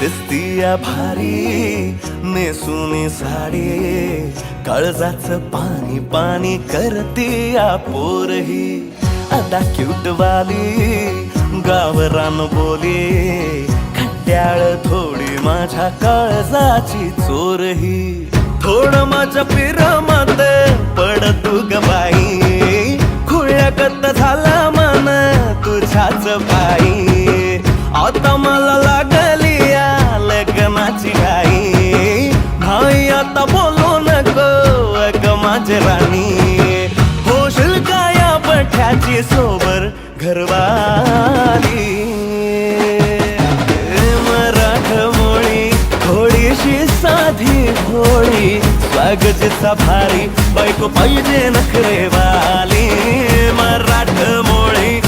दिसतीया भारी नेसूनी साडी, काळजाचं पाणी पाणी करतीया पोरही. आता क्यूट वाली गावरान बोली, खट्याळ थोडी माझ्या काळजाची चोरही. थोडं माझ्या पिरमत पड तू ग बाई, खुळ्यागत झाला मन तुझ्याच पायी. आता मला लागली या लग्नाची घाई, भाई आता बोलू नको अग माझी राणी. होशील का या बठ्याची सोबर घरवाली. मराठमोळी थोडीशी साधी भोळी, स्वागतीचा भारी बायको पाहिजे नखरेवाली. मराठमोळी